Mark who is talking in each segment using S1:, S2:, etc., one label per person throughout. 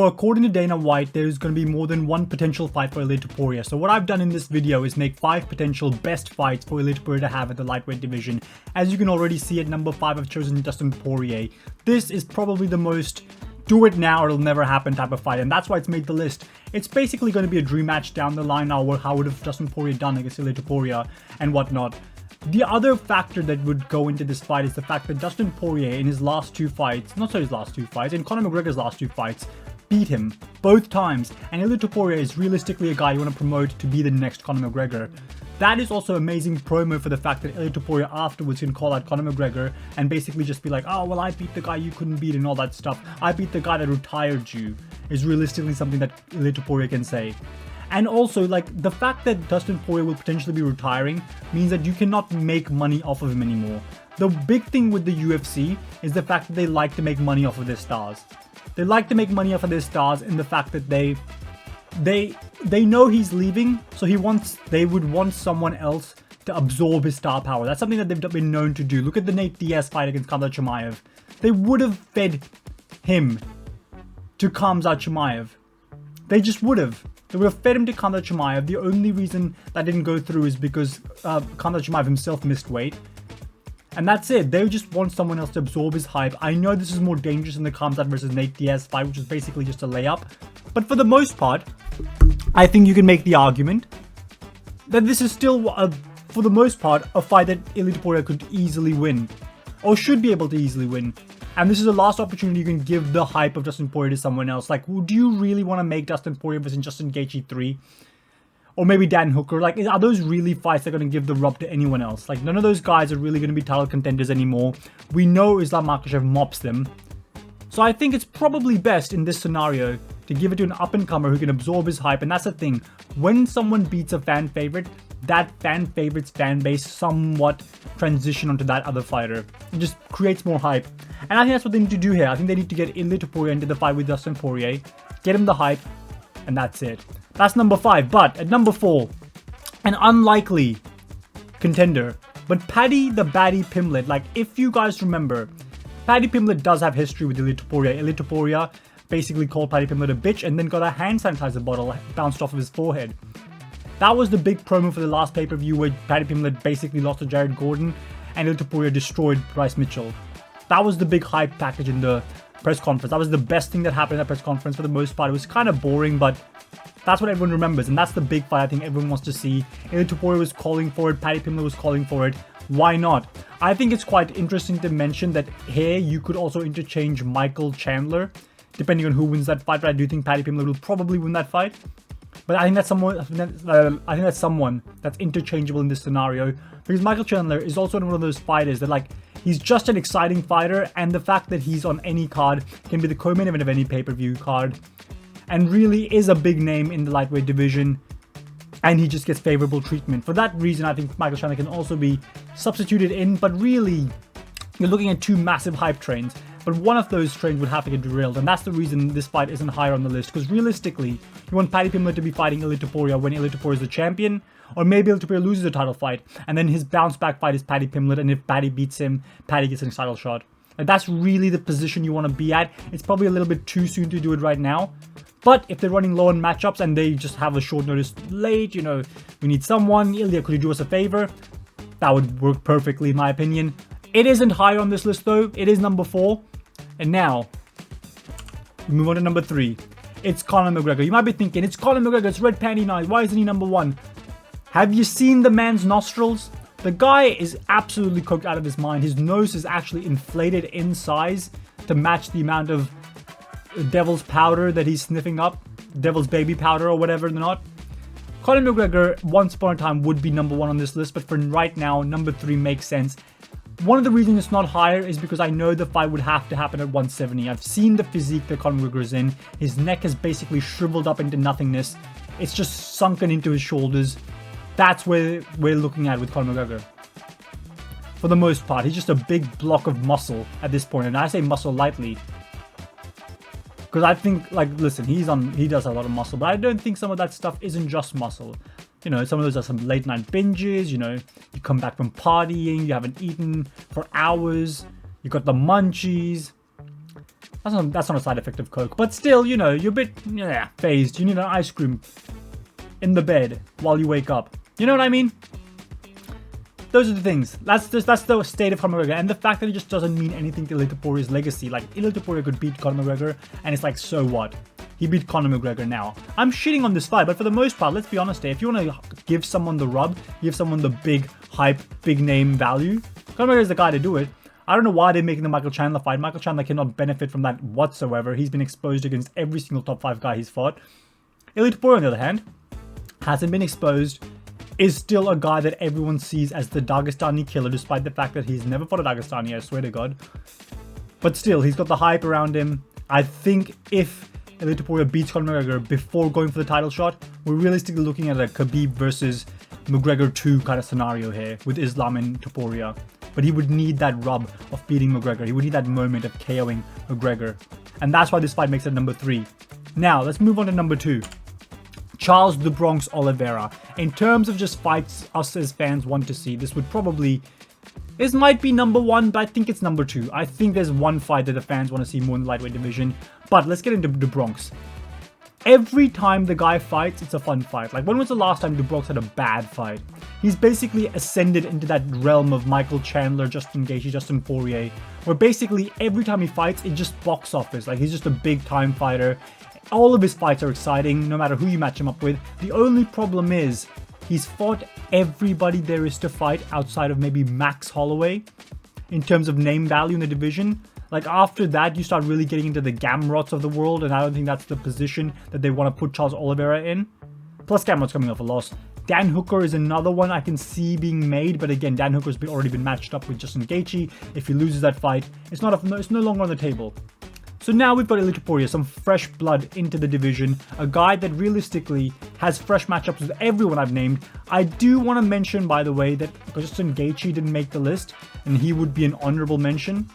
S1: So according to Dana White, there's going to be more than one potential fight for Ilia Topuria. So what I've done in this video is make 5 potential best fights for Ilia Topuria to have at the lightweight division. As you can already see, at number 5, I've chosen Dustin Poirier. This is probably the most do it now or it'll never happen type of fight, and that's why it's made the list. It's basically going to be a dream match down the line now, where how would have Dustin Poirier done against Ilia Topuria and whatnot. The other factor that would go into this fight is the fact that Dustin Poirier in his last 2 fights, not so his last 2 fights, in Conor McGregor's last 2 fights, beat him both times, and Ilia Topuria is realistically a guy you want to promote to be the next Conor McGregor. That is also amazing promo for the fact that Ilia Topuria afterwards can call out Conor McGregor and basically just be like, oh well, I beat the guy you couldn't beat and all that stuff. I beat the guy that retired you, is realistically something that Ilia Topuria can say. And also, like, the fact that Dustin Poirier will potentially be retiring means that you cannot make money off of him anymore. The big thing with the UFC is the fact that they like to make money off of their stars. They like to make money off of their stars in the fact that they know he's leaving, so they would want someone else to absorb his star power. That's something that they've been known to do. Look at the Nate Diaz fight against Khamzat Chimaev. They would have fed him to Khamzat Chimaev. They just would have. They would have fed him to Khamzat Chimaev. The only reason that didn't go through is because Khamzat Chimaev himself missed weight. And that's it. They just want someone else to absorb his hype. I know this is more dangerous than the Khamzat versus Nate Diaz fight, which is basically just a layup. But for the most part, I think you can make the argument that this is still, for the most part, a fight that Ilia Topuria could easily win. Or should be able to easily win. And this is the last opportunity you can give the hype of Dustin Poirier to someone else. Like, do you really want to make Dustin Poirier versus Justin Gaethje 3? Or maybe Dan Hooker? Like, are those really fights that are going to give the rub to anyone else? Like, none of those guys are really going to be title contenders anymore. We know Islam Makhachev mops them. So I think it's probably best in this scenario to give it to an up-and-comer who can absorb his hype. And that's the thing. When someone beats a fan favorite, that fan favorite's fan base somewhat transition onto that other fighter. It just creates more hype. And I think that's what they need to do here. I think they need to get Ilia Topuria into the fight with Dustin Poirier, get him the hype, and that's it. That's number 5. But at number 4, an unlikely contender, but Paddy the Baddy Pimblett. Like, if you guys remember, Paddy Pimblett does have history with Ilia Topuria. Ilia Topuria basically called Paddy Pimblett a bitch and then got a hand sanitizer bottle bounced off of his forehead. That was the big promo for the last pay-per-view where Paddy Pimblett basically lost to Jared Gordon and Ilia Topuria destroyed Bryce Mitchell. That was the big hype package in the press conference. That was the best thing that happened in that press conference for the most part. It was kind of boring, but that's what everyone remembers, and that's the big fight I think everyone wants to see. Ilia Topuria was calling for it, Paddy Pimblett was calling for it. Why not? I think it's quite interesting to mention that here you could also interchange Michael Chandler, depending on who wins that fight, but I do think Paddy Pimblett will probably win that fight. But I think that's someone that's interchangeable in this scenario, because Michael Chandler is also one of those fighters that, like, he's just an exciting fighter, and the fact that he's on any card can be the co-main event of any pay-per-view card, and really is a big name in the lightweight division, and he just gets favorable treatment. For that reason, I think Michael Chandler can also be substituted in, but really, you're looking at 2 massive hype trains. But one of those trains would have to get derailed, and that's the reason this fight isn't higher on the list. Because realistically, you want Paddy Pimblett to be fighting Ilia Topuria when Ilia Topuria is the champion, or maybe Ilia Topuria loses a title fight, and then his bounce back fight is Paddy Pimblett, and if Paddy beats him, Paddy gets a title shot. And that's really the position you want to be at. It's probably a little bit too soon to do it right now. But if they're running low on matchups and they just have a short notice late, you know, we need someone, Ilia, could you do us a favor? That would work perfectly in my opinion. It isn't high on this list though. It is number 4. And now, we move on to number 3. It's Conor McGregor. You might be thinking, it's Conor McGregor, it's red panty night, why isn't he number 1? Have you seen the man's nostrils? The guy is absolutely cooked out of his mind. His nose is actually inflated in size to match the amount of devil's powder that he's sniffing up. Devil's baby powder or whatever not. Conor McGregor, once upon a time, would be number 1 on this list, but for right now, number 3 makes sense. One of the reasons it's not higher is because I know the fight would have to happen at 170. I've seen the physique that Conor McGregor is in. His neck has basically shriveled up into nothingness. It's just sunken into his shoulders. That's where we're looking at with Conor McGregor. For the most part, he's just a big block of muscle at this point. And I say muscle lightly, because I think, like, listen, he does have a lot of muscle, but I don't think some of that stuff isn't just muscle. You know, some of those are some late night binges, you know, you come back from partying, you haven't eaten for hours, you got the munchies. That's not a side effect of Coke. But still, you know, you're a bit phased. You need an ice cream in the bed while you wake up. You know what I mean? Those are the things. That's the state of Conor McGregor. And the fact that it just doesn't mean anything to Ilia Topuria's legacy. Like, Ilia Topuria could beat Conor McGregor, and it's like, so what? He beat Conor McGregor now. I'm shitting on this fight, but for the most part, let's be honest here. If you want to give someone the rub, give someone the big hype, big name value, Conor McGregor is the guy to do it. I don't know why they're making the Michael Chandler fight. Michael Chandler cannot benefit from that whatsoever. He's been exposed against every single top 5 guy he's fought. Ilia Topuria, on the other hand, hasn't been exposed, is still a guy that everyone sees as the Dagestani killer, despite the fact that he's never fought a Dagestani, I swear to God. But still, he's got the hype around him. I think if Ilia Topuria beats Conor McGregor before going for the title shot, we're realistically looking at a Khabib versus McGregor 2 kind of scenario here with Islam and Topuria. But he would need that rub of beating McGregor. He would need that moment of KOing McGregor. And that's why this fight makes it number 3. Now, let's move on to number 2. Charles the Bronx Oliveira. In terms of just fights us as fans want to see, this might be number 1, but I think it's number 2. I think there's one fight that the fans want to see more in the lightweight division. But let's get into the Bronx. Every time the guy fights, it's a fun fight. Like, when was the last time the Bronx had a bad fight? He's basically ascended into that realm of Michael Chandler, Justin Gaethje, Dustin Poirier, where basically every time he fights, it's just box office. Like, he's just a big time fighter. All of his fights are exciting, no matter who you match him up with. The only problem is, he's fought everybody there is to fight outside of maybe Max Holloway in terms of name value in the division. Like, after that, you start really getting into the Gamrots of the world, and I don't think that's the position that they want to put Charles Oliveira in. Plus, Gamrot's coming off a loss. Dan Hooker is another one I can see being made, but again, Dan Hooker's already been matched up with Justin Gaethje. If he loses that fight, it's no longer on the table. So now we've got Ilia Topuria, some fresh blood into the division, a guy that realistically has fresh matchups with everyone I've named. I do want to mention, by the way, that Justin Gaethje didn't make the list, and he would be an honorable mention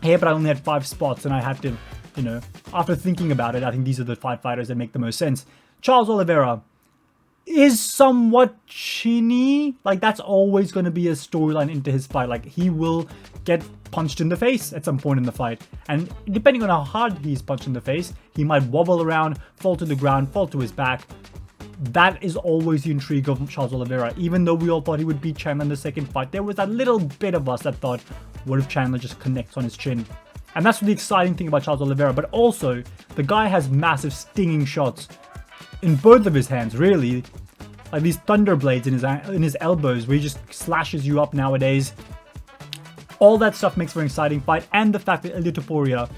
S1: here, but I only had 5 spots, and I had to, you know, after thinking about it, I think these are the 5 fighters that make the most sense. Charles Oliveira is somewhat chinny. Like, that's always going to be a storyline into his fight. Like, he will get punched in the face at some point in the fight, and depending on how hard he's punched in the face, he might wobble around, fall to the ground, fall to his back. That is always the intrigue of Charles Oliveira. Even though we all thought he would beat Chandler in the second fight, there was that little bit of us that thought, what if Chandler just connects on his chin? And that's the exciting thing about Charles Oliveira. But also, the guy has massive stinging shots in both of his hands, really. Like these thunder blades in his elbows, where he just slashes you up nowadays. All that stuff makes for an exciting fight. And the fact that Ilia Topuria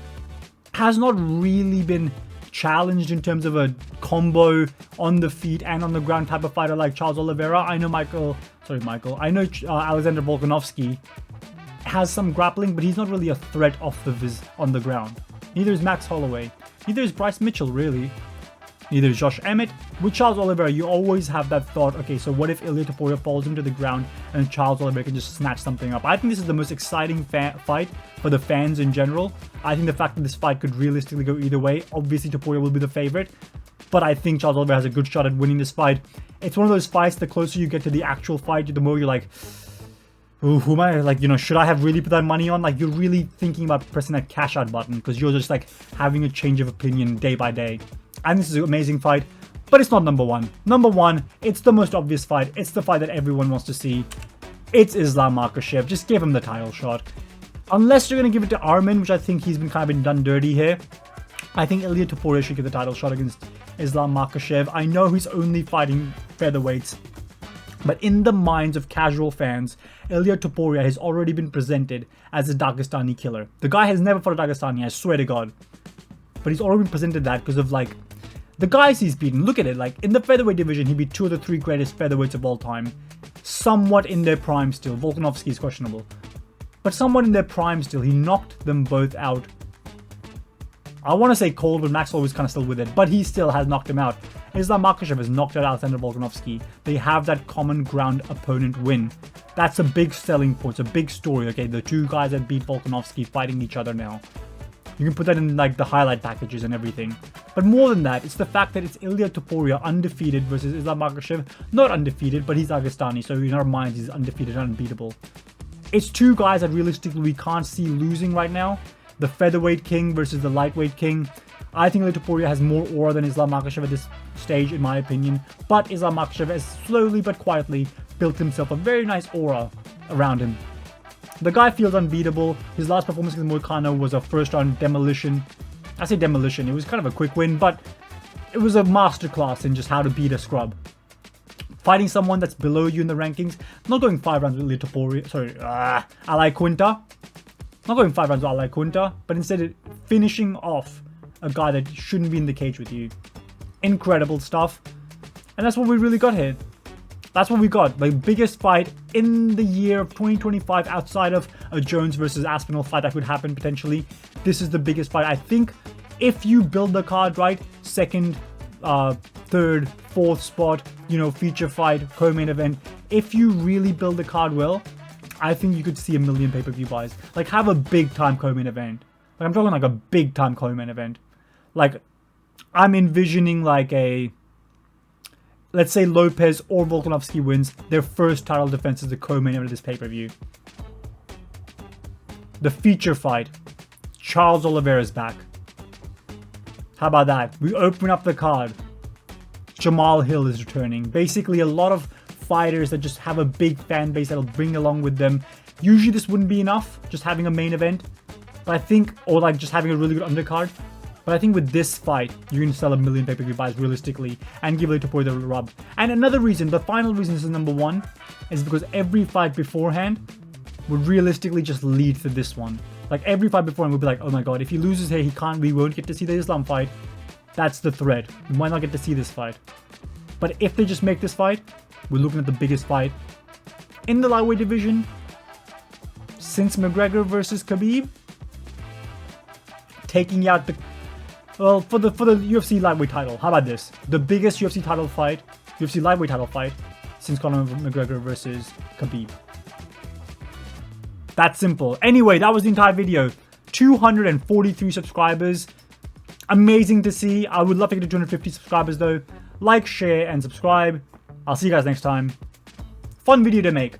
S1: has not really been challenged in terms of a combo on the feet and on the ground type of fighter like Charles Oliveira. I know Alexander Volkanovski has some grappling, but he's not really a threat on the ground. Neither is Max Holloway. Neither is Bryce Mitchell, really. Neither is Josh Emmett. With Charles Oliveira, you always have that thought, okay, so what if Ilia Topuria falls into the ground and Charles Oliveira can just snatch something up? I think this is the most exciting fight for the fans in general. I think the fact that this fight could realistically go either way, obviously Topuria will be the favorite, but I think Charles Oliveira has a good shot at winning this fight. It's one of those fights, the closer you get to the actual fight, the more you're like, ooh, who am I? Like, you know, should I have really put that money on? Like, you're really thinking about pressing that cash out button because you're just like having a change of opinion day by day. And this is an amazing fight, but it's not number 1. Number 1, it's the most obvious fight. It's the fight that everyone wants to see. It's Islam Makhachev. Just give him the title shot. Unless you're going to give it to Arman, which I think he's been kind of done dirty here. I think Ilia Topuria should get the title shot against Islam Makhachev. I know he's only fighting featherweights, but in the minds of casual fans, Ilia Topuria has already been presented as a Dagestani killer. The guy has never fought a Dagestani, I swear to God. But he's already been presented that because of, like, the guys he's beaten. Look at it, like, in the featherweight division, he beat 2 of the 3 greatest featherweights of all time. Somewhat in their prime still. Volkanovski is questionable. But somewhat in their prime still. He knocked them both out. I want to say cold, but Maxwell was kind of still with it. But he still has knocked him out. Islam Makhachev has knocked out Alexander Volkanovski. They have that common ground opponent win. That's a big selling point. It's a big story, okay? The 2 guys that beat Volkanovski fighting each other now. You can put that in, like, the highlight packages and everything. But more than that, it's the fact that it's Ilia Topuria undefeated versus Islam Makhachev. Not undefeated, but he's Dagestani, so in our minds he's undefeated and unbeatable. It's 2 guys that realistically we can't see losing right now. the featherweight king versus the lightweight king. I think Ilia Topuria has more aura than Islam Makhachev at this stage, in my opinion. But Islam Makhachev has slowly but quietly built himself a very nice aura around him. The guy feels unbeatable. His last performance against Moicano was a first round demolition. I say demolition, it was kind of a quick win, but it was a masterclass in just how to beat a scrub. Fighting someone that's below you in the rankings, not going 5 rounds with Ilia Topuria, sorry, Ally Quinta. Not going 5 rounds with Ally Quinta, but instead finishing off a guy that shouldn't be in the cage with you. Incredible stuff. And that's what we really got here. That's what we got. The biggest fight in the year of 2025 outside of a Jones versus Aspinall fight that could happen potentially. This is the biggest fight. I think if you build the card right, second, third, fourth spot, you know, feature fight, co-main event, if you really build the card well, I think you could see a million pay-per-view buys. Like, have a big time co-main event. Like, I'm talking like a big time co-main event. Like, I'm envisioning like a, let's say Lopez or Volkanovski wins their first title defense as the co-main event of this pay-per-view. The feature fight, Charles Oliveira's back. How about that? We open up the card. Jamal Hill is returning. Basically, a lot of fighters that just have a big fan base that'll bring along with them. Usually this wouldn't be enough, just having a main event. But I think, or like just having a really good undercard. But I think with this fight, you're going to sell a million pay-per-view buys realistically and give Ilia Topuria the rub. And another reason, the final reason this is number one, is because every fight beforehand would realistically just lead to this one. Like every fight beforehand would be like, oh my god, if he loses here, we won't get to see the Islam fight. That's the threat. We might not get to see this fight. But if they just make this fight, we're looking at the biggest fight in the lightweight division since McGregor versus Khabib. Taking out the, well, for the UFC lightweight title. How about this? The biggest UFC title fight, UFC lightweight title fight since Conor McGregor versus Khabib. That's simple. Anyway, that was the entire video. 243 subscribers. Amazing to see. I would love to get to 250 subscribers though. Like, share, and subscribe. I'll see you guys next time. Fun video to make.